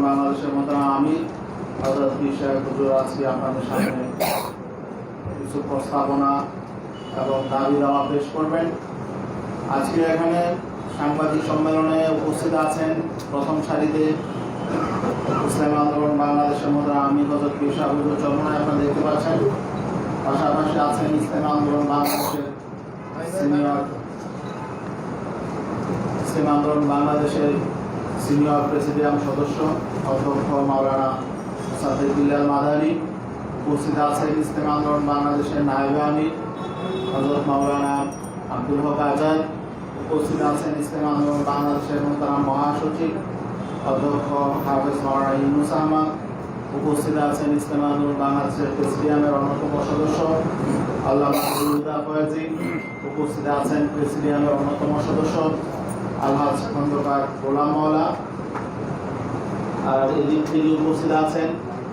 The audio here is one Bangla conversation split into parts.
বাংলাদেশের মতন আমি হযরত পীর সাহেব হুজুর আজকে আপনাদের সামনে কিছু প্রস্তাবনা এবং দাবি দাওয়া পেশ করবেন। আজকে এখানে সাংবাদিক সম্মেলনে উপস্থিত আছেন প্রথম সারিতে ইসলামী আন্দোলন বাংলাদেশের মধ্যে আমি হযরত পীর সাহেব হুজুর চরমনায় আপনারা দেখতে পাচ্ছেন। পাশাপাশি আছেন ইসলামী আন্দোলন বাংলাদেশের সিনিয়র প্রেসিডিয়াম সদস্য অধ্যক্ষ মাওলানা সাদেক বিল্লাল মাদানী। উপস্থিত আছেন ইসলামী আন্দোলন বাংলাদেশের নায়েবে আমির হযরত মাওলানা আব্দুল হক আজাদ। উপস্থিত আছেন ইসলামী আন্দোলন বাংলাদেশের মোহতারাম মহাসচিব অধ্যক্ষ হাফেজ মাওলানা ইউনুস আহমদ। উপস্থিত আছেন ইসলামী আন্দোলন বাংলাদেশের প্রেসিডিয়ামের অন্যতম সদস্য আল্লামা হুদা ফয়েজি। উপস্থিত আছেন প্রেসিডিয়ামের অন্যতম সদস্য আলহাজ খন্দকার গোলাম মাওলা। আর এদিক থেকে উপস্থিত আছেন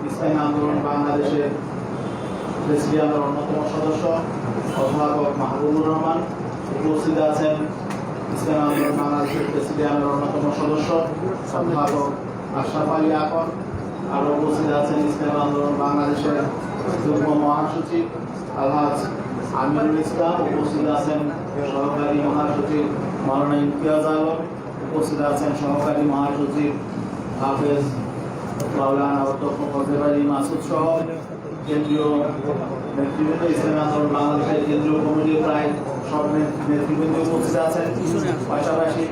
ইসলামী আন্দোলন বাংলাদেশের প্রেসিডিয়ামের অন্যতম সদস্য অধ্যাপক মাহবুবুর রহমান। উপস্থিত আছেন ইসলামী আন্দোলন বাংলাদেশের প্রেসিডিয়ামের অন্যতম সদস্য অধ্যাপক আশরাফ আলী আকন। আরও উপস্থিত আছেন ইসলামী আন্দোলন বাংলাদেশের যুগ্ম মহাসচিব আলহাজ আমিরুল ইসলাম। উপস্থিত আছেন সহকারী মহাসচিব মাওলানা ইমতিয়াজ আলম। উপস্থিত আছেন সহকারী মহাসচিব হাফেজ মাওলানা অধ্যক্ষ ফজলে আলী মাসুদ সহ কেন্দ্রীয় নেতৃবৃন্দ। ইসলামী আন্দোলন বাংলাদেশের কেন্দ্রীয় কমিটির প্রায় সব নেতৃবৃন্দ উপস্থিত আছেন। পাশাপাশি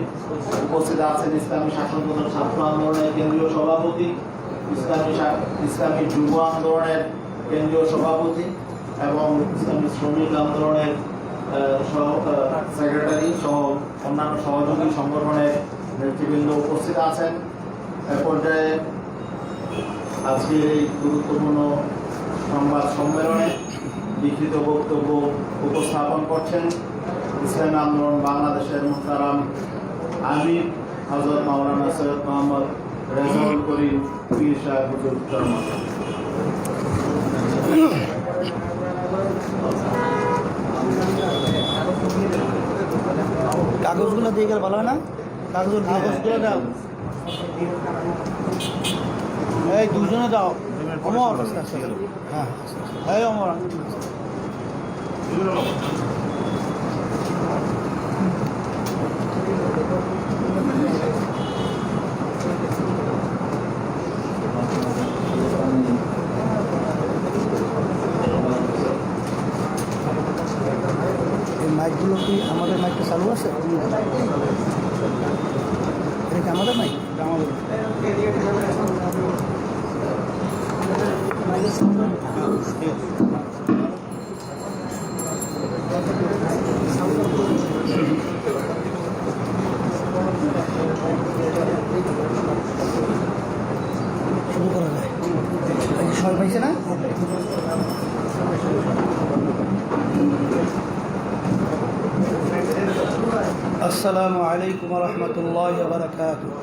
উপস্থিত আছেন ইসলামী শাসনতন্ত্র ছাত্র আন্দোলনের কেন্দ্রীয় সভাপতি, ইসলামী যুব আন্দোলনের কেন্দ্রীয় সভাপতি এবং ইসলামী শ্রমিক আন্দোলনের সেক্রেটারি সহ অন্যান্য সহযোগী সংগঠনের নেতৃবৃন্দ উপস্থিত আছেন। এ পর্যায়ে আজকের এই গুরুত্বপূর্ণ সংবাদ সম্মেলনে লিখিত বক্তব্য উপস্থাপন করছেন ইসলামী আন্দোলন বাংলাদেশের মোহতারাম আমির হযরত মাওলানা সৈয়দ মোহাম্মদ রেজাউল করিম পীর সাহেব হুজুর চরমনায়। কাগজগুলো দিয়ে গেলে ভালো হয় না? কাগজগুলো দাও, এই দুজনে দাও। অমর, হ্যাঁ এই অমর মাইকগুলো কি আমাদের মাইকটা চালু আছে? এটা কি আমাদের মাইক? শুরু করা যায়। সবাই পাইছে না? আসসালামু আলাইকুম ওয়া রাহমাতুল্লাহি ওয়া বারাকাতুহু।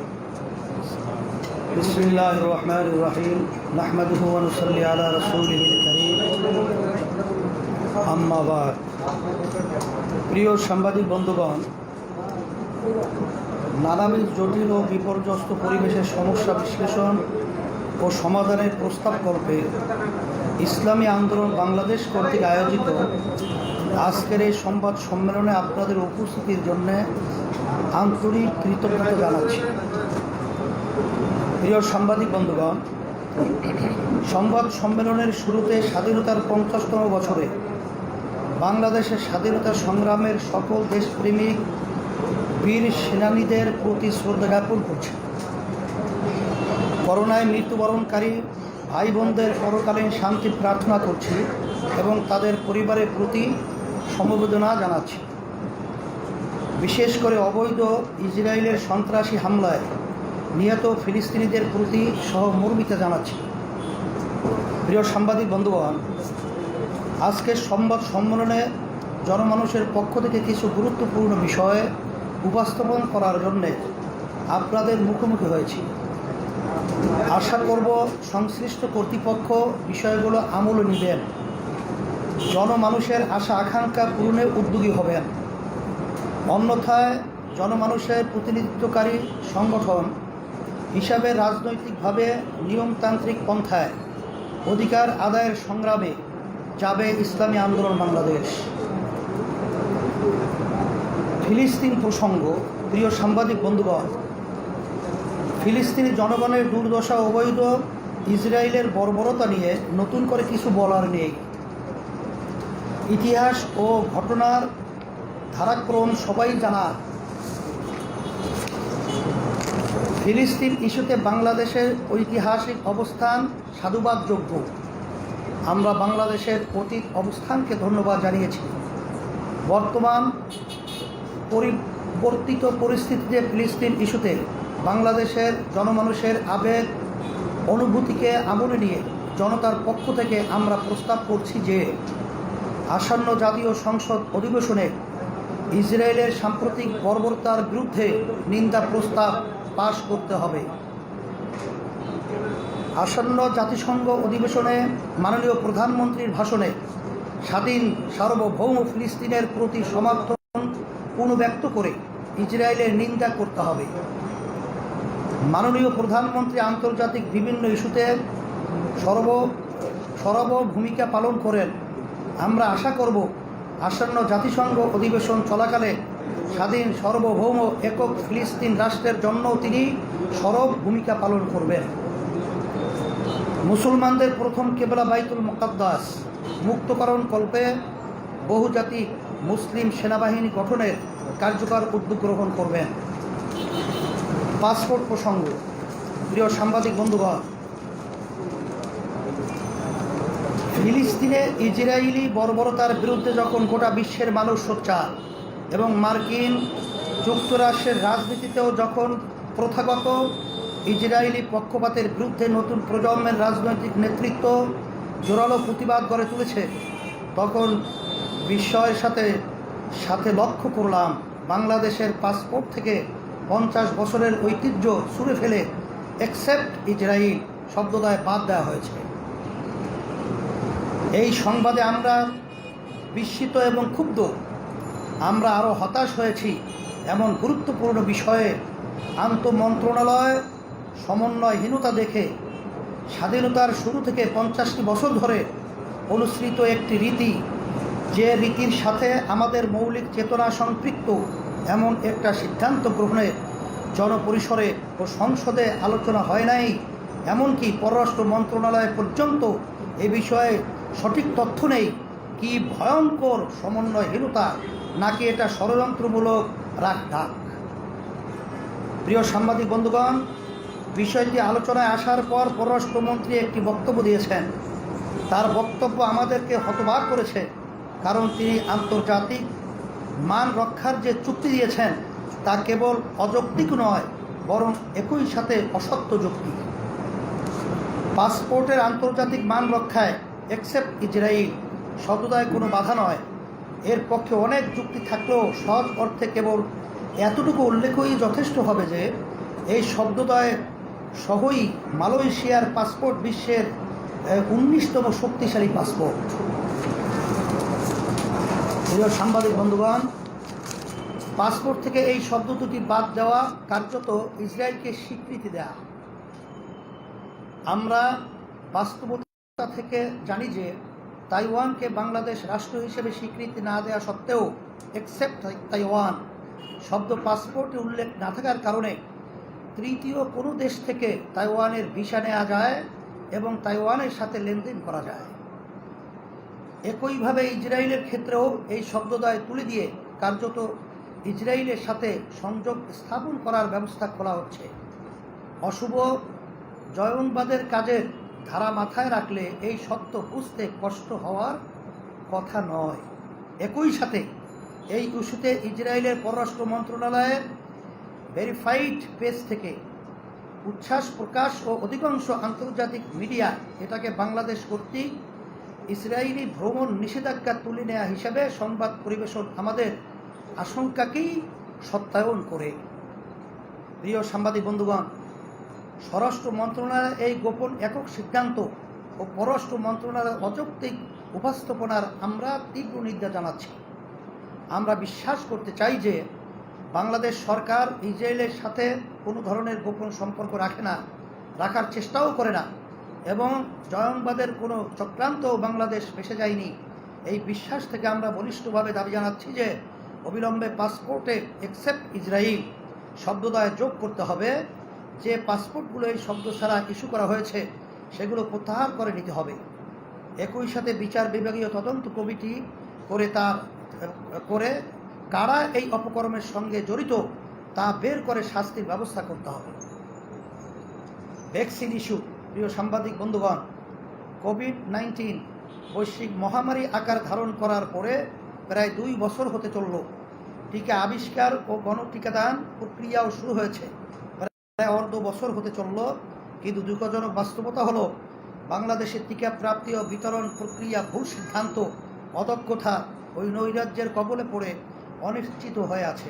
বিসমিল্লাহির রহমানির রহিম। নাহমাদুহু ওয়া নুসাল্লি আলা রাসূলিহিল কারীম। আম্মা বাদ। প্রিয় সাংবাদিক বন্ধুগণ, নানাবিধ জটিল ও বিপর্যস্ত পরিবেশের সমস্যা বিশ্লেষণ ও সমাধানের প্রস্তাবকল্পে ইসলামী আন্দোলন বাংলাদেশ কর্তৃক আয়োজিত আজকের এই সংবাদ সম্মেলনে আপনাদের উপস্থিতির জন্য আন্তরিক কৃতজ্ঞতা জানাচ্ছি। প্রিয় সাংবাদিক বন্ধুগণ, সংবাদ সম্মেলনের শুরুতে স্বাধীনতার ৫০তম বছরে বাংলাদেশের স্বাধীনতা সংগ্রামের সকল দেশপ্রেমিক বীর সেনানীদের প্রতি শ্রদ্ধা জ্ঞাপন করছি। করোনায় মৃত্যুবরণকারী ভাই বোনদের পরকালীন শান্তি প্রার্থনা করছি এবং তাদের পরিবারের প্রতি সমবেদনা জানাচ্ছি। বিশেষ করে অবৈধ ইসরায়েলের সন্ত্রাসী হামলায় নিহত ফিলিস্তিনিদের প্রতি সহমর্মিতা জানাচ্ছি। প্রিয় সাংবাদিক বন্ধুগণ, আজকের সংবাদ সম্মেলনে জনমানুষের পক্ষ থেকে কিছু গুরুত্বপূর্ণ বিষয় উপস্থাপন করার জন্যে আপনাদের মুখোমুখি হয়েছি। আশা করব সংশ্লিষ্ট কর্তৃপক্ষ বিষয়গুলো আমলে নেবেন, জনমানুষের আশা আকাঙ্ক্ষা পূরণে উদ্যোগী হবেন। অন্যথায় জনমানুষের প্রতিনিধিত্বকারী সংগঠন হিসাবে রাজনৈতিকভাবে নিয়মতান্ত্রিক পন্থায় অধিকার আদায়ের সংগ্রামে যাবে ইসলামী আন্দোলন বাংলাদেশ। ফিলিস্তিন প্রসঙ্গ। প্রিয় সাংবাদিক বন্ধুগণ, ফিলিস্তিনি জনগণের দুর্দশা, অবৈধ ইসরায়েলের বর্বরতা নিয়ে নতুন করে কিছু বলার নেই। ইতিহাস ও ঘটনার ধারাক্রম সবাই জানা। ফিলিস্তিন ইস্যুতে বাংলাদেশের ঐতিহাসিক অবস্থান সাধুবাদযোগ্য। আমরা বাংলাদেশের অতীত অবস্থানকে ধন্যবাদ জানিয়েছি। বর্তমান পরিবর্তিত পরিস্থিতিতে ফিলিস্তিন ইস্যুতে বাংলাদেশের জনমানুষের আবেগ অনুভূতিকে আমলে নিয়ে জনতার পক্ষ থেকে আমরা প্রস্তাব করছি যে আসন্ন জাতীয় সংসদ অধিবেশনে ইসরায়েলের সাম্প্রতিক বর্বরতার বিরুদ্ধে নিন্দা প্রস্তাব পাশ করতে হবে। আসন্ন জাতিসংঘ অধিবেশনে মাননীয় প্রধানমন্ত্রীর ভাষণে স্বাধীন সার্বভৌম ফিলিস্তিনের প্রতি সমর্থন পুনর্ব্যক্ত করে ইসরায়েলের নিন্দা করতে হবে। মাননীয় প্রধানমন্ত্রী আন্তর্জাতিক বিভিন্ন ইস্যুতে সরব ভূমিকা পালন করেন। আমরা আশা করব আসন্ন জাতিসংঘ অধিবেশন চলাকালে স্বাধীন সার্বভৌম একক ফিলিস্তিন রাষ্ট্রের জন্য তিনি সরব ভূমিকা পালন করবেন। মুসলমানদের প্রথম কেবলা বাইতুল মুকাদ্দাস মুক্তকরণ কল্পে বহুজাতিক মুসলিম সেনাবাহিনী গঠনের কার্যকর উদ্যোগ গ্রহণ করবেন। পাসপোর্ট প্রসঙ্গ। প্রিয় সাংবাদিক বন্ধুগণ, ফিলিস্তিনে ইসরায়েলি বর্বরতার বিরুদ্ধে যখন গোটা বিশ্বের মানুষ সোচ্চার এবং মার্কিন যুক্তরাষ্ট্রের রাজনীতিতেও যখন প্রথাগত ইসরায়েলি পক্ষপাতের বিরুদ্ধে নতুন প্রজন্মের রাজনৈতিক নেতৃত্ব জোরালো প্রতিবাদ গড়ে তুলেছে, তখন বিস্ময়ের সাথে লক্ষ্য করলাম বাংলাদেশের পাসপোর্ট থেকে 50 বছরের ঐতিহ্য ছুঁড়ে ফেলে অ্যাকসেপ্ট ইসরায়েল শব্দদ্বয় বাদ দেওয়া হয়েছে। এই সংবাদে আমরা বিস্মিত এবং ক্ষুব্ধ। আমরা আরও হতাশ হয়েছি এমন গুরুত্বপূর্ণ বিষয়ে আন্তঃমন্ত্রণালয় সমন্বয়হীনতা দেখে স্বাধীনতার শুরু থেকে 50টি বছর ধরে অনুসৃত একটি রীতি, যে রীতির সাথে আমাদের মৌলিক চেতনা সম্পৃক্ত এমন একটা সিদ্ধান্ত গ্রহণে জনপরিসরে ও সংসদে আলোচনা হয় নাই, এমনকি পররাষ্ট্র মন্ত্রণালয় পর্যন্ত এ বিষয়ে সঠিক তথ্য নেই। কি ভয়ঙ্কর সমন্বয়হীনতা, নাকি এটা ষড়যন্ত্রমূলক রাখঢাক। প্রিয় সাংবাদিক বন্ধুগণ, বিষয়টি আলোচনায় আসার পর পররাষ্ট্রমন্ত্রী একটি বক্তব্য দিয়েছেন। তার বক্তব্য আমাদেরকে হতবাক করেছে, কারণ তিনি আন্তর্জাতিক মান রক্ষার যে চুক্তি দিয়েছেন তা কেবল অযৌক্তিক নয়, বরং একই সাথে অসত্য যুক্তি। পাসপোর্টের আন্তর্জাতিক মান রক্ষায় অ্যাকসেপ্ট ইসরায়েল শব্দদ্বয় কোনো বাধা নয়। এর পক্ষে অনেক যুক্তি থাকলেও সহজ অর্থে কেবল এতটুকু উল্লেখই যথেষ্ট হবে যে এই শব্দদ্বয় সহই মালয়েশিয়ার পাসপোর্ট বিশ্বের 19তম শক্তিশালী পাসপোর্ট। প্রিয় সাংবাদিক বন্ধুগণ, পাসপোর্ট থেকে এই শব্দ দুটি বাদ দেওয়া কার্যত ইসরায়েলকে স্বীকৃতি দেয়া। আমরা বাস্তবতা থেকে জানি যে তাইওয়ানকে বাংলাদেশ রাষ্ট্র হিসেবে স্বীকৃতি না দেওয়া সত্ত্বেও অ্যাকসেপ্ট তাইওয়ান শব্দ পাসপোর্টে উল্লেখ না থাকার কারণে তৃতীয় কোনো দেশ থেকে তাইওয়ানের ভিসা নেওয়া যায় এবং তাইওয়ানের সাথে লেনদেন করা যায়। একইভাবে ইসরায়েলের ক্ষেত্রেও এই শব্দদ্বয় তুলে দিয়ে কার্যত ইসরায়েলের সাথে সংযোগ স্থাপন করার ব্যবস্থা করা হচ্ছে। অশুভ জয়নবাদের কাজের ধারা মাথায় রাখলে এই সত্য বুঝতে কষ্ট হওয়ার কথা নয়। একই সাথে এই ইস্যুতে ইসরায়েলের পররাষ্ট্র মন্ত্রণালয়ের ভেরিফাইড পেজ থেকে উচ্ছ্বাস প্রকাশ ও অধিকাংশ আন্তর্জাতিক মিডিয়া এটাকে বাংলাদেশ কর্তৃক ইসরায়েলি ভ্রমণ নিষেধাজ্ঞা তুলে নেওয়া হিসাবে সংবাদ পরিবেশন আমাদের আশঙ্কাকেই সত্যায়ন করে। প্রিয় সাংবাদিক বন্ধুগণ, স্বরাষ্ট্র মন্ত্রণালয়ের এই গোপন একক সিদ্ধান্ত ও পররাষ্ট্র মন্ত্রণালয়ের অযৌক্তিক উপস্থাপনার আমরা তীব্র নিন্দা জানাচ্ছি। আমরা বিশ্বাস করতে চাই যে বাংলাদেশ সরকার ইসরায়েলের সাথে কোনো ধরনের গোপন সম্পর্ক রাখে না, রাখার চেষ্টাও করে না, এবং জয়ংবাদের কোনো চক্রান্তও বাংলাদেশ ফেঁসে যায়নি। এই বিশ্বাস থেকে আমরা বলিষ্ঠভাবে দাবি জানাচ্ছি যে অবিলম্বে পাসপোর্টে এক্সেপ্ট ইসরায়েল শব্দদ্বয় যোগ করতে হবে। যে পাসপোর্টগুলো এই শব্দ ছাড়া ইস্যু করা হয়েছে সেগুলো প্রত্যাহার করে নিতে হবে। একই সাথে বিচার বিভাগীয় তদন্ত কমিটি করে কারা এই অপকর্মের সঙ্গে জড়িত তা বের করে শাস্তির ব্যবস্থা করতে হবে। Vaccine issue. প্রিয় সাংবাদিক বন্ধুগণ, কোভিড-19 বৈশ্বিক মহামারী আকার ধারণ করার পরে প্রায় 2 বছর হতে চলল। টিকা আবিষ্কার ও গণটিকাদান প্রক্রিয়াও শুরু হয়েছে, প্রায় অর্ধ বছর হতে চলল। কিন্তু দুঃখজনক বাস্তবতা হলো বাংলাদেশের টিকা প্রাপ্তি ও বিতরণ প্রক্রিয়া ভুল সিদ্ধান্ত, অদক্ষতা ওই নৈরাজ্যের কবলে পড়ে অনিশ্চিত হয়ে আছে।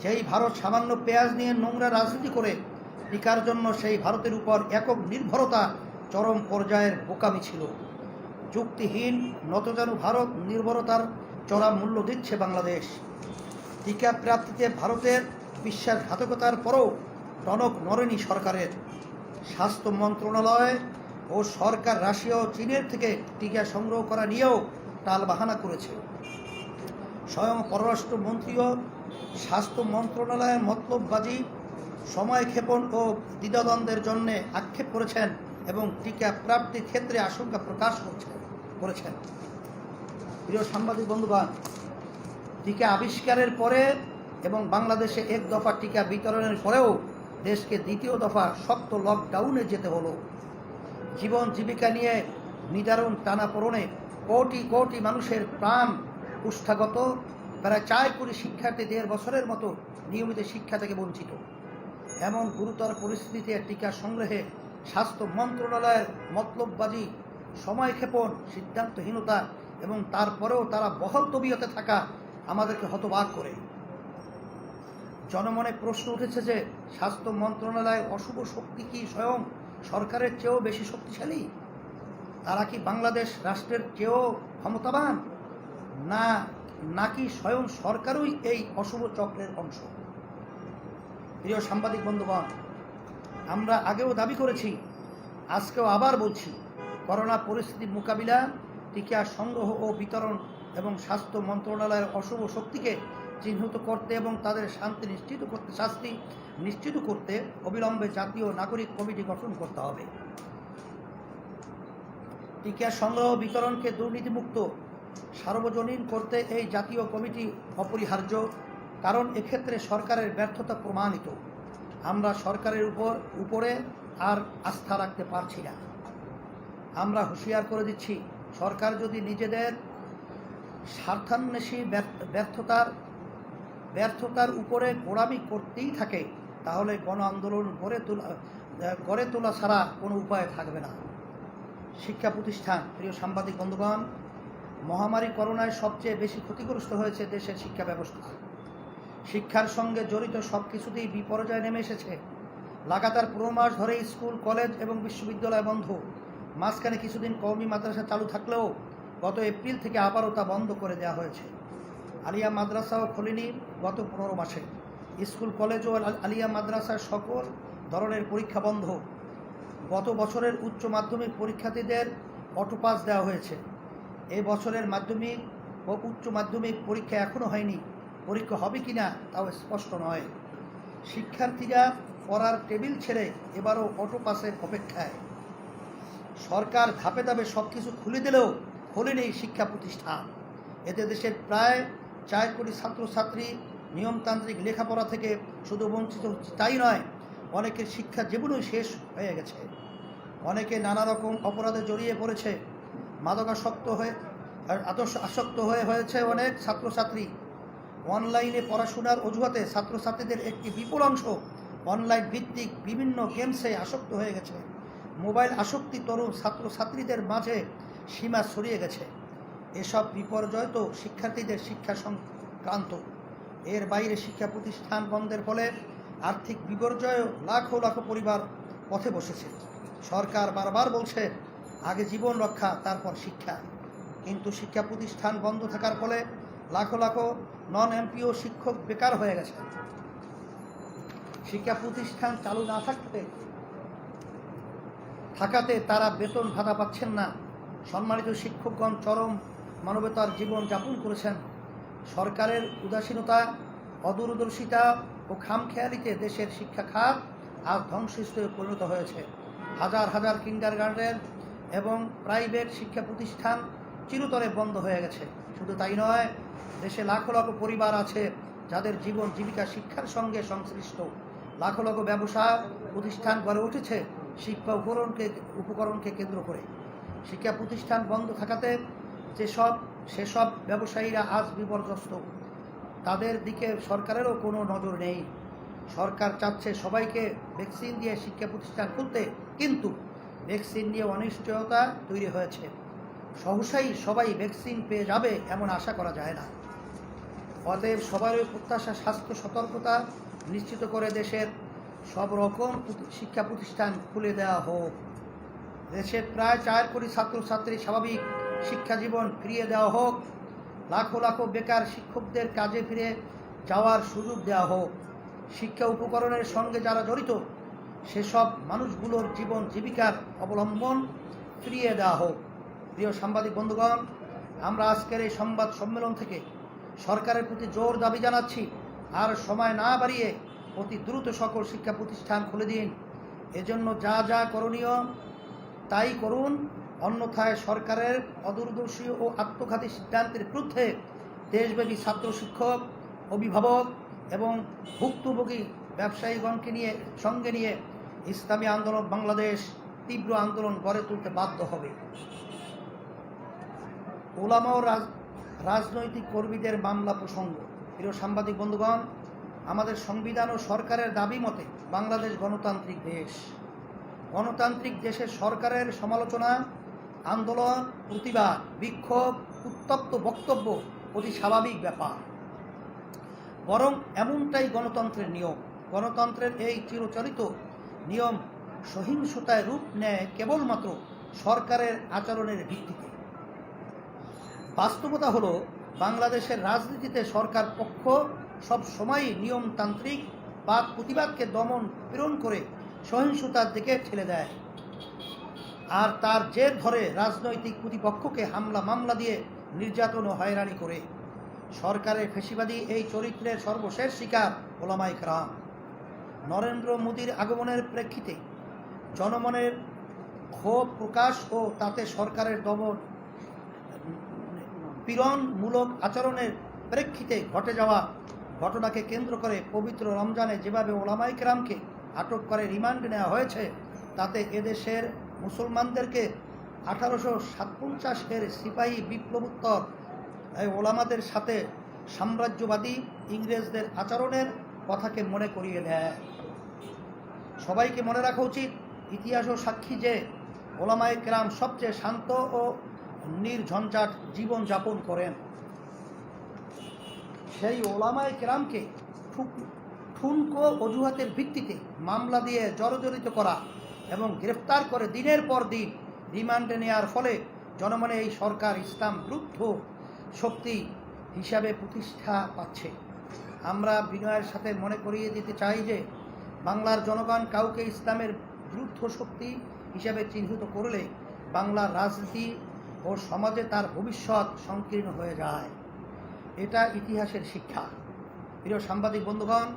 যেই ভারত সামান্য পেঁয়াজ নিয়ে নোংরা রাজনীতি করে টিকার জন্য সেই ভারতের উপর একক নির্ভরতা চরম পর্যায়ের বোকামি ছিল। যুক্তিহীন নতজানু ভারত নির্ভরতার চড়া মূল্য দিচ্ছে বাংলাদেশ। টিকা প্রাপ্তিতে ভারতের বিশ্বাসঘাতকতার পরও টনক নড়েনি সরকারের। স্বাস্থ্য মন্ত্রণালয় ও সরকার রাশিয়া ও চীনের থেকে টিকা সংগ্রহ করা নিয়েও টালবাহানা করেছে। স্বয়ং পররাষ্ট্রমন্ত্রীও স্বাস্থ্য মন্ত্রণালয়ের মতলববাজি, সময়ক্ষেপণ ও দ্বিধাদ্বন্দ্বের জন্য আক্ষেপ করেছেন এবং টিকা প্রাপ্তির ক্ষেত্রে আশঙ্কা প্রকাশ করেছেন। প্রিয় সাংবাদিক বন্ধুগণ, টিকা আবিষ্কারের পরে এবং বাংলাদেশে এক দফা টিকা বিতরণের পরেও দেশকে দ্বিতীয় দফা শক্ত লকডাউনে যেতে হলো। জীবন জীবিকা নিয়ে নিদারুণ টানাপোড়েনে কোটি কোটি মানুষের প্রাণ কুষ্ঠাগত। প্রায় 4 কোটি শিক্ষার্থী 1.5 বছরের মতো নিয়মিত শিক্ষা থেকে বঞ্চিত। এমন গুরুতর পরিস্থিতিতে টিকা সংগ্রহে স্বাস্থ্য মন্ত্রণালয়ের মতলববাজি, সময়ক্ষেপণ, সিদ্ধান্তহীনতা এবং তারপরেও তারা বহাল তবিয়তে থাকা আমাদেরকে হতবাক করে। জনমনে প্রশ্ন উঠেছে যে স্বাস্থ্য মন্ত্রণালয়ের অশুভ শক্তি কি স্বয়ং সরকারের চেয়েও বেশি শক্তিশালী? তারা কি বাংলাদেশ রাষ্ট্রের চেয়েও ক্ষমতাবান, নাকি স্বয়ং সরকারই এই অশুভ চক্রের অংশ? প্রিয় সাংবাদিক বন্ধুগণ, আমরা আগেও দাবি করেছি, আজকেও আবার বলছি, করোনা পরিস্থিতির মোকাবিলা, টিকা সংগ্রহ ও বিতরণ এবং স্বাস্থ্য মন্ত্রণালয়ের অশুভ শক্তিকে চিহ্নিত করতে এবং তাদের শাস্তি নিশ্চিত করতে অবিলম্বে জাতীয় নাগরিক কমিটি গঠন করতে হবে। টিকা সংগ্রহ বিতরণকে দুর্নীতিমুক্ত সার্বজনীন করতে এই জাতীয় কমিটি অপরিহার্য, কারণ এক্ষেত্রে সরকারের ব্যর্থতা প্রমাণিত। আমরা সরকারের উপরে আর আস্থা রাখতে পারছি না। আমরা হুঁশিয়ার করে দিচ্ছি, সরকার যদি নিজেদের স্বার্থান্বেষী ব্যর্থতার উপরে গোড়ামি করতেই থাকে, তাহলে গণ আন্দোলন গড়ে তোলা ছাড়া কোনো উপায় থাকবে না। শিক্ষা প্রতিষ্ঠান। প্রিয় সাংবাদিক বন্ধুগণ, মহামারী করোনায় সবচেয়ে বেশি ক্ষতিগ্রস্ত হয়েছে দেশের শিক্ষা ব্যবস্থা। শিক্ষার সঙ্গে জড়িত সব কিছুতেই বিপর্যয় নেমে এসেছে। লাগাতার 15 মাস ধরে স্কুল, কলেজ এবং বিশ্ববিদ্যালয় বন্ধ। মাঝখানে কিছুদিন কওমি মাদ্রাসা চালু থাকলেও গত এপ্রিল থেকে আবারও তা বন্ধ করে দেওয়া হয়েছে। আলিয়া মাদ্রাসাও খোলেনি গত 15 মাসে। স্কুল, কলেজ ও আলিয়া মাদ্রাসার সকল ধরনের পরীক্ষা বন্ধ। গত বছরের উচ্চ মাধ্যমিক পরীক্ষার্থীদের অটোপাস দেওয়া হয়েছে। এই বছরের মাধ্যমিক ও উচ্চ মাধ্যমিক পরীক্ষা এখনও হয়নি। পরীক্ষা হবে কিনা তাও স্পষ্ট নয়। শিক্ষার্থীরা পড়ার টেবিল ছেড়ে এবারও অটোপাসের অপেক্ষায়। সরকার ধাপে ধাপে সব কিছু খুলে দিলেও খোলেনি শিক্ষা প্রতিষ্ঠান। এতে দেশের প্রায় 4 কোটি ছাত্রছাত্রী নিয়মতান্ত্রিক লেখাপড়া থেকে শুধু বঞ্চিত হচ্ছে তাই নয়, অনেকের শিক্ষা জীবনই শেষ হয়ে গেছে। অনেকে নানা রকম অপরাধে জড়িয়ে পড়েছে। আসক্ত হয়েছে অনেক ছাত্রছাত্রী। অনলাইনে পড়াশোনার অজুহাতে ছাত্রছাত্রীদের একটি বিপুল অংশ অনলাইন ভিত্তিক বিভিন্ন গেমসে আসক্ত হয়ে গেছে। মোবাইল আসক্তি তরুণ ছাত্রছাত্রীদের মাঝে সীমা ছড়িয়ে গেছে। এসব বিপর্যয় তো শিক্ষার্থীদের শিক্ষা সংক্রান্ত। এর বাইরে শিক্ষা প্রতিষ্ঠান বন্ধের ফলে আর্থিক বিপর্যয়ে লাখো লাখো পরিবার পথে বসেছে। সরকার বারবার বলছে আগে জীবন রক্ষা, তারপর শিক্ষা, কিন্তু শিক্ষা প্রতিষ্ঠান বন্ধ থাকার ফলে লাখো লাখো নন এমপিও শিক্ষক বেকার হয়ে গেছে। শিক্ষা প্রতিষ্ঠান চালু না থাকাতে তারা বেতন ভাতা পাচ্ছেন না। সম্মানিত শিক্ষকগণ চরম মানবতার জীবন যাপন করেছেন। সরকারের উদাসীনতা, অদূরদর্শিতা ও খামখেয়ালিতে দেশের শিক্ষা খাত আজ ধ্বংসস্তূপে পরিণত হয়েছে। হাজার হাজার কিন্ডারগার্টেন এবং প্রাইভেট শিক্ষা প্রতিষ্ঠান চিরতরে বন্ধ হয়ে গেছে। শুধু তাই নয়, দেশে লাখো লাখো পরিবার আছে যাদের জীবন জীবিকা শিক্ষার সঙ্গে সংশ্লিষ্ট। লাখো লাখো ব্যবসা প্রতিষ্ঠান গড়ে উঠেছে শিক্ষা উপকরণকে কেন্দ্র করে। শিক্ষা প্রতিষ্ঠান বন্ধ থাকাতে সেসব ব্যবসায়ীরা আজ বিপর্যস্ত। তাদের দিকে সরকারেরও কোনো নজর নেই। সরকার চাচ্ছে সবাইকে ভ্যাকসিন দিয়ে শিক্ষা প্রতিষ্ঠান খুলতে, কিন্তু ভ্যাকসিন নিয়ে অনিশ্চয়তা তৈরি হয়েছে। সহসাই সবাই ভ্যাকসিন পেয়ে যাবে এমন আশা করা যায় না। অতএব সবারই প্রত্যাশা স্বাস্থ্য সতর্কতা নিশ্চিত করে দেশের সব রকম শিক্ষা প্রতিষ্ঠান খুলে দেওয়া হোক। দেশের প্রায় 4 কোটি ছাত্রছাত্রী স্বাভাবিক শিক্ষা জীবন ফিরিয়ে দেওয়া হোক। লাখো লাখো বেকার শিক্ষকদের কাজে ফিরে যাওয়ার সুযোগ দেওয়া হোক। শিক্ষা উপকরণের সঙ্গে যারা জড়িত সেসব মানুষগুলোর জীবন জীবিকার অবলম্বন ফিরিয়ে দেওয়া হোক। প্রিয় সাংবাদিক বন্ধুগণ, আমরা আজকের এই সংবাদ সম্মেলন থেকে সরকারের প্রতি জোর দাবি জানাচ্ছি, আর সময় না বাড়িয়ে অতি দ্রুত সকল শিক্ষা প্রতিষ্ঠান খুলে দিন। এজন্য যা যা করণীয় তাই করুন, অন্যথায় সরকারের অদূরদর্শী ও আত্মঘাতী সিদ্ধান্তের বিরুদ্ধে দেশব্যাপী ছাত্র শিক্ষক, অভিভাবক এবং ভুক্তভোগী ব্যবসায়ীগণকে সঙ্গে নিয়ে ইসলামী আন্দোলন বাংলাদেশ তীব্র আন্দোলন গড়ে তুলতে বাধ্য হবে। ওলামা ও রাজনৈতিক কর্মীদের মামলা প্রসঙ্গ। প্রিয় সাংবাদিক বন্ধুগণ, আমাদের সংবিধান ও সরকারের দাবি মতে বাংলাদেশ গণতান্ত্রিক দেশ। গণতান্ত্রিক দেশের সরকারের সমালোচনা, আন্দোলন, প্রতিবাদ, বিক্ষোভ, উত্তপ্ত বক্তব্য অতি স্বাভাবিক ব্যাপার। বরং এমনটাই গণতন্ত্রের নিয়ম। গণতন্ত্রের এই চিরচরিত নিয়ম সহিংসতায় রূপ নেয় কেবলমাত্র সরকারের আচরণের ভিত্তিতে। বাস্তবতা হলো, বাংলাদেশের রাজনীতিতে সরকার পক্ষ সব সময়ই নিয়মতান্ত্রিক বাদ প্রতিবাদকে দমন পীড়ন করে সহিংসতার দিকে ঠেলে দেয়, আর তার জের ধরে রাজনৈতিক প্রতিপক্ষকে হামলা মামলা দিয়ে নির্যাতন ও হয়রানি করে। সরকারের ফ্যাসিবাদী এই চরিত্রের সর্বশেষ শিকার ওলামায়ে কেরাম। নরেন্দ্র মোদীর আগমনের প্রেক্ষিতে জনমনের ক্ষোভ প্রকাশ ও তাতে সরকারের দমন পীড়নমূলক আচরণের প্রেক্ষিতে ঘটে যাওয়া ঘটনাকে কেন্দ্র করে পবিত্র রমজানে যেভাবে ওলামায়ে কেরামকে আটক করে রিমান্ডে নেওয়া হয়েছে, তাতে এদেশের মুসলমানদেরকে 1857-এর সিপাহী বিপ্লবোত্তর ওলামাদের সাথে সাম্রাজ্যবাদী ইংরেজদের আচরণের কথাকে মনে করিয়ে দেয়। সবাইকে মনে রাখা উচিত, ইতিহাসও সাক্ষী যে ওলামায়ে কেরাম সবচেয়ে শান্ত ও নির্ঝঞ্ঝাট জীবন যাপন করেন। সেই ওলামায়ে কেরামকে ঠুনকো অজুহাতের ভিত্তিতে মামলা দিয়ে জর্জরিত করা এবং গ্রেফতার করে দিনের পর দিন রিমান্ডে নেওয়ার ফলে জনমনে এই সরকার ইসলাম বিরুদ্ধ শক্তি হিসাবে প্রতিষ্ঠা পাচ্ছে। আমরা বিনয়ের সাথে মনে করিয়ে দিতে চাই যে বাংলার জনগণ কাউকে ইসলামের বিরুদ্ধ শক্তি হিসাবে চিহ্নিত করলে বাংলার রাজনীতি ও সমাজে তার ভবিষ্যৎ সংকীর্ণ হয়ে যায়। এটা ইতিহাসের শিক্ষা। প্রিয় সাংবাদিক বন্ধুগণ,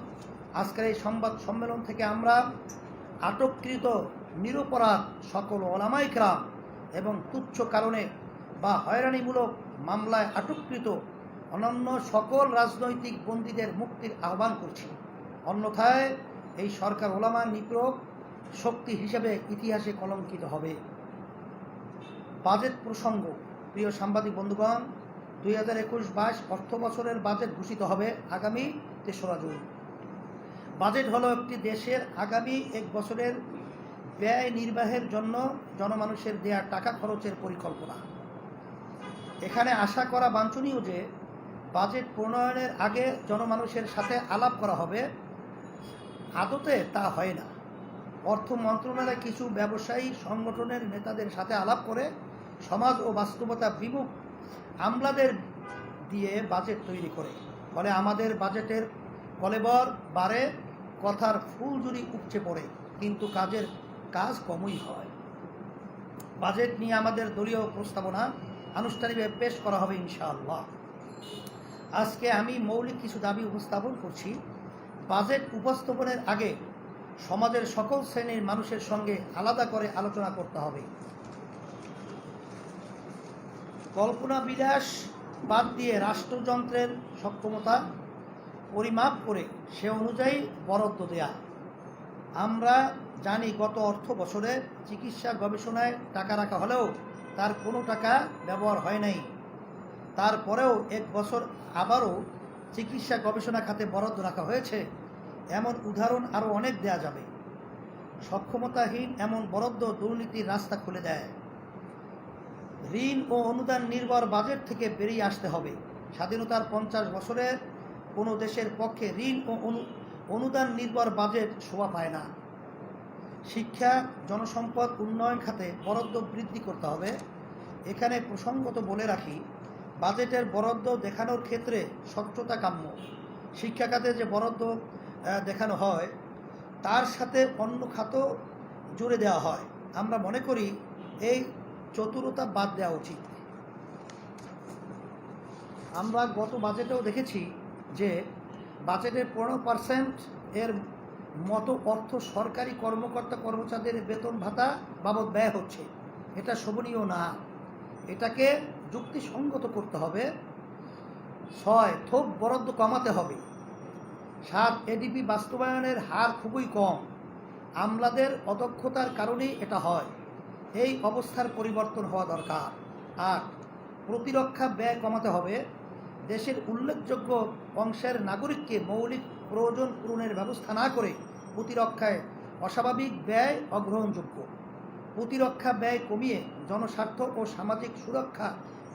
আজকের এই সংবাদ সম্মেলন থেকে আমরা আটককৃত নিরপরাধ সকল ওলামায়ে কেরাম এবং তুচ্ছ কারণে বা হয়রানিমূলক মামলায় আটককৃত অন্যান্য সকল রাজনৈতিক বন্দীদের মুক্তির আহ্বান করছি। অন্যথায় এই সরকার ওলামার নিপীড়ক শক্তি হিসেবে ইতিহাসে কলঙ্কিত হবে। বাজেট প্রসঙ্গ। প্রিয় সাংবাদিক বন্ধুগণ, 2021-22 অর্থ বছরের বাজেট ঘোষিত হবে আগামী 3রা জুন। বাজেট হলো একটি দেশের আগামী 1 বছরের ব্যয় নির্বাহের জন্য জনমানুষের দেয়া টাকা খরচের পরিকল্পনা। এখানে আশা করা বাঞ্ছনীয় যে বাজেট প্রণয়নের আগে জনমানুষের সাথে আলাপ করা হবে। আদতে তা হয় না। অর্থ মন্ত্রণালয় কিছু ব্যবসায়ী সংগঠনের নেতাদের সাথে আলাপ করে সমাজ ও বাস্তবতা বিমুখ আমলাদের দিয়ে বাজেট তৈরি করে, ফলে আমাদের বাজেটের কলেবর বাড়ে, কথার ফুলঝুরি উপচে পড়ে, কিন্তু কাজ কমই হয়। বাজেট নিয়ে আমাদের দলীয় প্রস্তাবনা আনুষ্ঠানিকভাবে পেশ করা হবে ইনশাআল্লাহ। আজকে আমি মৌলিক কিছু দাবি উপস্থাপন করছি। বাজেট উপস্থাপনের আগে সমাজের সকল শ্রেণীর মানুষের সঙ্গে আলাদা করে আলোচনা করতে হবে। কল্পনা বিলাস বাদ দিয়ে রাষ্ট্রযন্ত্রের সক্ষমতা পরিমাপ করে সে অনুযায়ী বরাদ্দ দেয়া। আমরা জানি গত অর্থ বছরে চিকিৎসা গবেষণায় টাকা রাখা হলেও তার কোনো টাকা ব্যবহার হয় নাই। তারপরেও এক বছর আবারও চিকিৎসা গবেষণা খাতে বরাদ্দ রাখা হয়েছে। এমন উদাহরণ আরও অনেক দেয়া যাবে। সক্ষমতাহীন এমন বরাদ্দ দুর্নীতির রাস্তা খুলে দেয়। ঋণ ও অনুদান নির্ভর বাজেট থেকে বেরিয়ে আসতে হবে। স্বাধীনতার 50 বছরের কোনো দেশের পক্ষে ঋণ ও অনুদান নির্ভর বাজেট শোভা পায় না। শিক্ষা জনসম্পদ উন্নয়ন খাতে বরাদ্দ বৃদ্ধি করতে হবে। এখানে প্রসঙ্গত বলে রাখি, বাজেটের বরাদ্দ দেখানোর ক্ষেত্রে স্বচ্ছতা কাম্য। শিক্ষা খাতে যে বরাদ্দ দেখানো হয় তার সাথে অন্য খাতও জুড়ে দেওয়া হয়। আমরা মনে করি এই চতুরতা বাদ দেওয়া উচিত। আমরা গত বাজেটেও দেখেছি যে বাজেটের 15% এর মতো অর্থ সরকারি কর্মকর্তা কর্মচারীদের বেতন ভাতা বাবদ ব্যয় হচ্ছে। এটা শোভনীয় না। এটাকে যুক্তিসঙ্গত করতে হবে। 6 থোক বরাদ্দ কমাতে হবে। 7 এডিপি বাস্তবায়নের হার খুবই কম। আমলাদের অদক্ষতার কারণেই এটা হয়। এই অবস্থার পরিবর্তন হওয়া দরকার। 8 প্রতিরক্ষা ব্যয় কমাতে হবে। দেশের উল্লেখযোগ্য অংশের নাগরিককে মৌলিক প্রয়োজন পূরণের ব্যবস্থা না করে প্রতিরক্ষায় অস্বাভাবিক ব্যয় অগ্রহণযোগ্য। প্রতিরক্ষা ব্যয় কমিয়ে জনস্বার্থ ও সামাজিক সুরক্ষা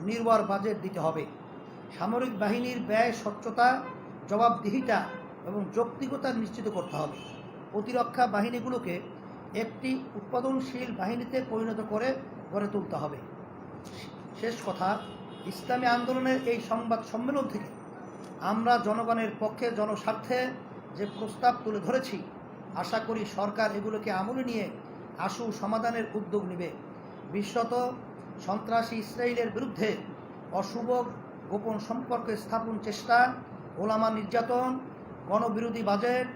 নির্ভর বাজেট দিতে হবে। সামরিক বাহিনীর ব্যয় স্বচ্ছতা, জবাবদিহিতা এবং যৌক্তিকতা নিশ্চিত করতে হবে। প্রতিরক্ষা বাহিনীগুলোকে একটি উৎপাদনশীল বাহিনীতে পরিণত করে গড়ে তুলতে হবে। শেষ কথা, ইসলামী আন্দোলনের এই সংবাদ সম্মেলন থেকে আমরা জনগণের পক্ষে জনস্বার্থে যে প্রস্তাব তুলে ধরেছি, আশা করি সরকার এগুলোকে আমলে নিয়ে আশু সমাধানের উদ্যোগ নেবে। বিশেষত সন্ত্রাসী ইসরায়েলের বিরুদ্ধে অশুভ গোপন সম্পর্ক স্থাপন চেষ্টা, ওলামা নির্যাতন, গণবিরোধী বাজেট,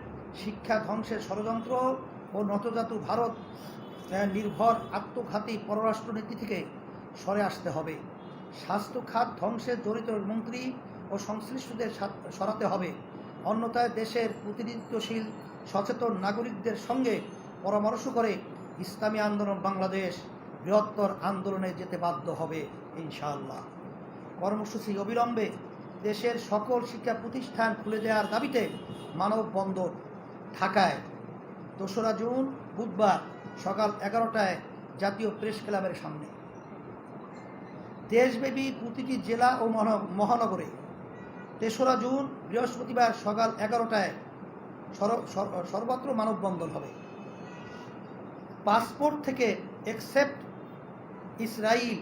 শিক্ষা ধ্বংসের ষড়যন্ত্র ও নতজাতু ভারত নির্ভর আত্মঘাতী পররাষ্ট্রনীতি থেকে সরে আসতে হবে। স্বাস্থ্য খাত ধ্বংসে জড়িত মন্ত্রী ও সংশ্লিষ্টদের সরাতে হবে। অন্যথায় দেশের প্রতিনিধিত্বশীল সচেতন নাগরিকদের সঙ্গে পরামর্শ করে ইসলামী আন্দোলন বাংলাদেশ বৃহত্তর আন্দোলনে যেতে বাধ্য হবে ইনশাআল্লাহ। কর্মসূচি অবিলম্বে দেশের সকল শিক্ষা প্রতিষ্ঠান খুলে দেওয়ার দাবিতে মানববন্ধন ঢাকায় 2রা জুন বুধবার সকাল 11টায় জাতীয় প্রেস ক্লাবের সামনে। দেশব্যাপী প্রতিটি জেলা ও মহানগরে 3রা জুন বৃহস্পতিবার সকাল 11টায় সর্বত্র মানববন্ধন হবে। পাসপোর্ট থেকে অ্যাকসেপ্ট ইসরায়েল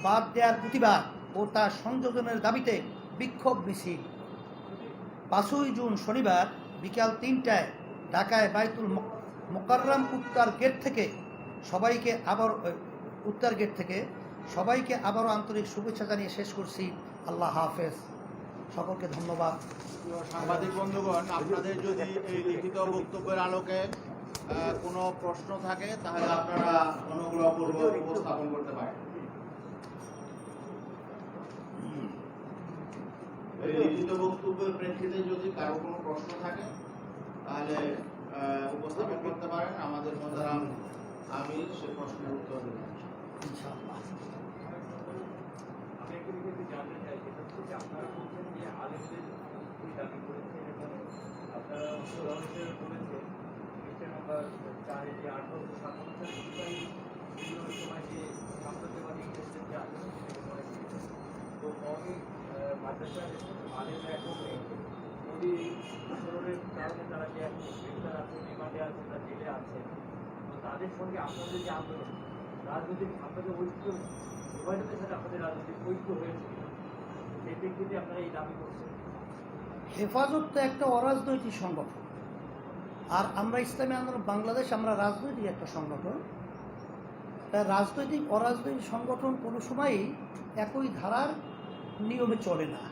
বাদ দেওয়ার প্রতিবাদ ও তার সংযোজনের দাবিতে বিক্ষোভ মিছিল। 5ই জুন শনিবার বিকাল 3টায় ঢাকায় বাইতুল মোকাররম উত্তর গেট থেকে সবাইকে আবারও আন্তরিক শুভেচ্ছা জানিয়ে শেষ করছি। আল্লাহ হাফেজ। সকলকে ধন্যবাদ। সাংবাদিক বন্ধুগণ, আপনাদের যদি এই লিখিত বক্তব্যের আলোকে কোনো প্রশ্ন থাকে তাহলে আপনারা অনুগ্রহপূর্বক উপস্থাপন করতে পারেন। এই লিখিত বক্তব্যের প্রেক্ষিতে যদি কারো কোনো প্রশ্ন থাকে তাহলে উপস্থাপন করতে পারেন। আমাদের মোহতারাম আমি সে প্রশ্নের উত্তর দেব ইনশাআল্লাহ। আমি একটু যদি জানতে চাই, সেটা হচ্ছে যে আপনারা বলছেন যে আলেমদের দাবি করেছেন এবং আপনারা উদাহরণ হিসেবে বলেছেন পৃষ্ঠা নম্বর 4 যে 1857 সালে সিপাহী বিদ্রোহের সময় যে সাম্রাজ্যবাদী ইংরেজদের যে আন্দোলন সেটাকে মনে করেছে। তো অনেক মাদ্রাসার আলেমরা এখন নদী দূষণের কারণে তারা যে এখন গ্রেফতার আছে, রিমান্ডে আছে, তারা জেলে আছে। তো তাদের সঙ্গে আপনাদের যে আন্দোলন, রাজনৈতিক আপনাদের ঐক্য উভয়দের সাথে আপনাদের রাজনৈতিক ঐক্য হয়েছে। সেই প্রেক্ষিতে আপনারা এই দাবি করছেন? হেফাজত তো একটা অরাজনৈতিক সংগঠন, আর আমরা ইসলামী আন্দোলন বাংলাদেশ আমরা রাজনৈতিক একটা সংগঠন। তাই রাজনৈতিক অরাজনৈতিক সংগঠন কোনো সময়ই একই ধারার নিয়মে চলে না।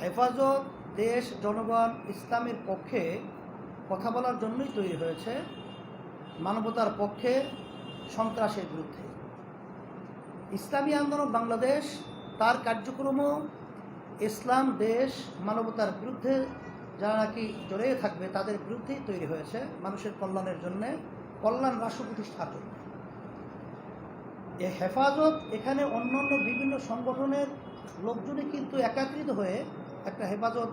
হেফাজত দেশ, জনগণ, ইসলামের পক্ষে কথা বলার জন্যই তৈরি হয়েছে, মানবতার পক্ষে, সন্ত্রাসের বিরুদ্ধে। ইসলামী আন্দোলন বাংলাদেশ তার কার্যক্রমও ইসলাম, দেশ, মানবতার বিরুদ্ধে যারা নাকি জড়িয়ে থাকবে তাদের বিরুদ্ধেই তৈরি হয়েছে, মানুষের কল্যাণের জন্যে, কল্যাণ রাষ্ট্র প্রতিষ্ঠার জন্য। এই হেফাজত এখানে অন্যান্য বিভিন্ন সংগঠনের লোকজনই কিন্তু একত্রিত হয়ে একটা হেফাজত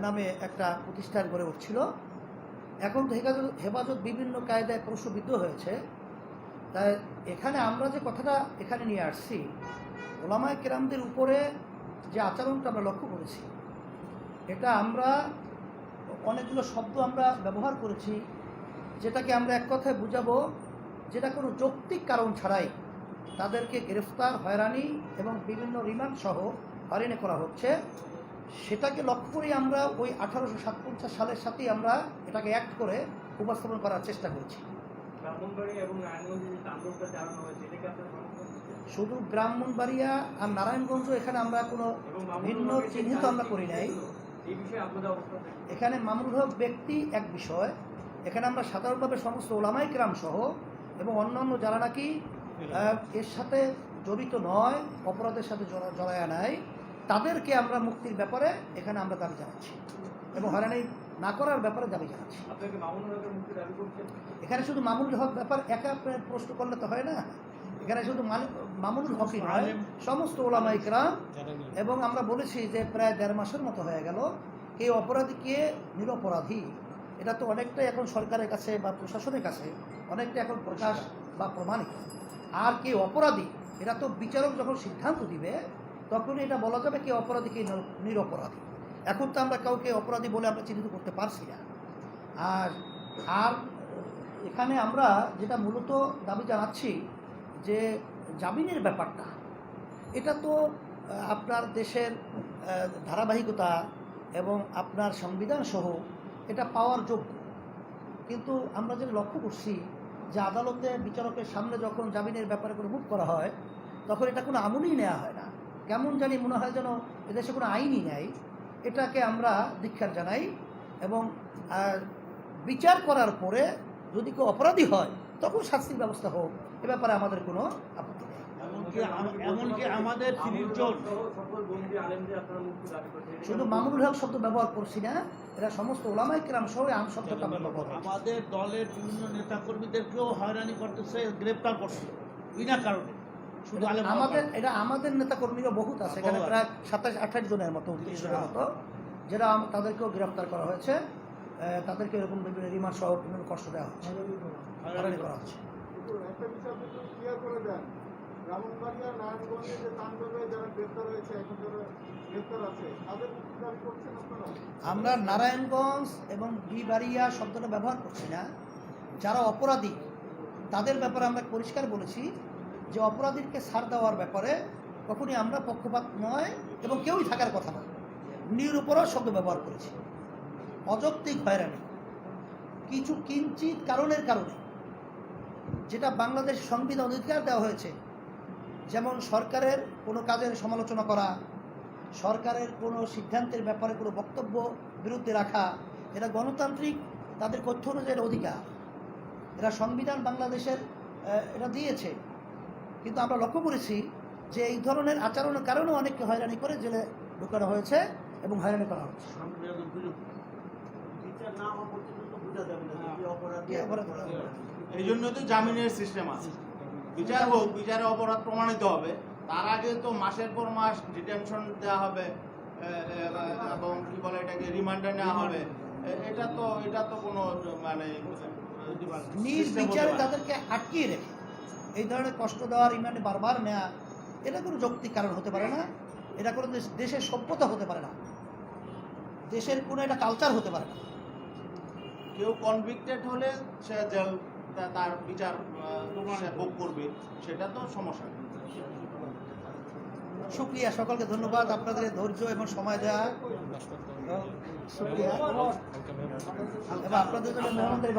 নামে একটা প্রতিষ্ঠান গড়ে উঠছিল। এখন তো হেফাজত বিভিন্ন কায়দায় প্রশ্নবিদ্ধ হয়েছে। তাই এখানে আমরা যে কথাটা এখানে নিয়ে আসছি, ওলামায়ে কেরামদের উপরে যে আচরণটা আমরা লক্ষ্য করেছি, এটা আমরা অনেকগুলো শব্দ আমরা ব্যবহার করেছি, যেটাকে আমরা এক কথায় বুঝাবো, যেটা কোনো যৌক্তিক কারণ ছাড়াই তাদেরকে গ্রেফতার, হয়রানি এবং বিভিন্ন রিমান্ড সহ হয়রানি করা হচ্ছে। সেটাকে লক্ষ্য করেই আমরা ওই 1857 সালের সাথেই আমরা এটাকে অ্যাক্ট করে উপস্থাপন করার চেষ্টা করছি। ব্রাহ্মণবাড়িয়া এবং নারায়ণগঞ্জে যে তাণ্ডবটা চালানো হয়েছে, এটাকে আপনারা সমর্থন করছেন? শুধু ব্রাহ্মণবাড়িয়া আর নারায়ণগঞ্জ এখানে আমরা কোনো এবং ভিন্ন চিহ্নিত আমরা করি নাই। এই বিষয়ে আপনাদের অবস্থান থাকে? এখানে মামুনুল হক ব্যক্তি এক বিষয়, এখানে আমরা সাধারণভাবে সমস্ত ওলামায়ে কেরাম সহ এবং অন্যান্য যারা নাকি এর সাথে জড়িত নয়, অপরাধের সাথে জড়ায়া নাই, তাদেরকে আমরা মুক্তির ব্যাপারে এখানে আমরা দাবি জানাচ্ছি এবং হয়রানি না করার ব্যাপারে দাবি জানাচ্ছি। আপনাকে মামুনুল হকের মুক্তি দাবি করছেন? এখানে শুধু মামুনুল হক ব্যাপার একা প্রশ্ন করলে তো হয় না। এখানে শুধু মামুনুল হকই নয়, সমস্ত ওলামায়ে কেরাম। এবং আমরা বলেছি যে প্রায় 1.5 মাসের মতো হয়ে গেল, কে অপরাধী কে নিরপরাধী এটা তো অনেকটাই এখন সরকারের কাছে বা প্রশাসনের কাছে অনেকটা এখন প্রকাশ বা প্রমাণিত। আর কে অপরাধী এটা তো বিচারক যখন সিদ্ধান্ত দিবে তখনই এটা বলা যাবে কে অপরাধী কে নিরপরাধী। এখন তো আমরা কাউকে অপরাধী বলে আমরা চিহ্নিত করতে পারছি না। আর আর এখানে আমরা যেটা মূলত দাবি জানাচ্ছি যে জামিনের ব্যাপারটা, এটা তো আপনার দেশের ধারাবাহিকতা এবং আপনার সংবিধান সহ এটা পাওয়ার যোগ্য। কিন্তু আমরা যেটা লক্ষ্য করছি যে আদালতে বিচারকের সামনে যখন জামিনের ব্যাপারে কোনো মুভ করা হয় তখন এটা কোনো আমলই নেওয়া হয় না, কেমন জানি মনে হয় যেন এদেশে কোনো আইনই নেই। এটাকে আমরা ধিক্কার জানাই এবং বিচার করার পরে যদি কেউ অপরাধী হয় তখন শাস্তির ব্যবস্থা হোক, এ ব্যাপারে আমাদের কোনো আপত্তি নেই। এমনকি আমাদের 30 জন সকল বন্দী আলেমদের আপনারা মুক্তি দাবি করছেন? শুধু মামুনুল হক শব্দ ব্যবহার করছি না, এরা সমস্ত ওলামায়ে কেরাম সহ আম শব্দটা আমরা ব্যবহার করছি। আমাদের দলের বিভিন্ন নেতাকর্মীদেরকেও হয়রানি করতেছে, গ্রেপ্তার করছে বিনা কারণে। শুধু আমাদের নেতা কর্মীরা বহুত আছে, এখানে প্রায় 27-28 জনের মতো, 29 জনের মতো, যারা তাদেরকেও গ্রেফতার করা হয়েছে, তাদেরকে এরকম বিভিন্ন রিমান্ড সহ বিভিন্ন কষ্ট দেওয়া হচ্ছে, হয়রানি করা হচ্ছে। একটা বিষয় আপনি একটু ক্লিয়ার করে দেন, ব্রাহ্মণবাড়িয়া নারায়ণগঞ্জে যে তাণ্ডবে যারা গ্রেফতার হয়েছে, এখন যারা গ্রেফতার আছে, তাদের মুক্তি দাবি করছেন আপনারা? আমরা নারায়ণগঞ্জ এবং বিবাড়িয়া শব্দটা ব্যবহার করছি না। যারা অপরাধী তাদের ব্যাপারে আমরা পরিষ্কার বলেছি যে অপরাধীকে ছাড় দেওয়ার ব্যাপারে কখনই আমরা পক্ষপাত নয় এবং কেউই থাকার কথা না। নিরপরাধ শব্দ ব্যবহার করেছি। অযৌক্তিক হয়রানি কিছু কিঞ্চিত কারণের কারণে, যেটা বাংলাদেশ সংবিধান অধিকার দেওয়া হয়েছে, যেমন সরকারের কোনো কাজের সমালোচনা করা, সরকারের কোনো সিদ্ধান্তের ব্যাপারে কোনো বক্তব্য বিরুদ্ধে রাখা, এটা গণতান্ত্রিক তাদের তথ্য অনুযায়ী অধিকার, এরা সংবিধান বাংলাদেশের এটা দিয়েছে। কিন্তু আমরা লক্ষ্য করেছি যে এই ধরনের আচরণের কারণেও অনেককে হয়রানি করে জেলে ঢোকানো হয়েছে এবং হয়রানি করা হচ্ছে। এই জন্য তো জামিনের সিস্টেম আছে, বিচার হোক, বিচারে অপরাধ প্রমাণিত হবে, তার আগে তো মাসের পর মাস ডিটেনশন দেওয়া হবে এবং কি বলে এটাকে রিমান্ডে নেওয়া হবে। এটা তো কোনো মানে নির্বিচারে তাদেরকে আটকিয়ে রেখে এই ধরনের কষ্ট দেওয়া, রিমান্ডে বারবার নেওয়া, এটা কোনো যৌক্তিক কারণ হতে পারে না। এটা কোনো দেশের সভ্যতা হতে পারে না, দেশের কোনো এটা কালচার হতে পারে না। কেউ কনভিক্টেড হলে সে জেল তার বিচার সে ভোগ করবে, সেটা তো সমস্যা। শুক্রিয়া, সকলকে ধন্যবাদ আপনাদের এই ধৈর্য এবং সময় দেওয়া। শুক্রিয়া এবং আপনাদের জন্য মেহমানদের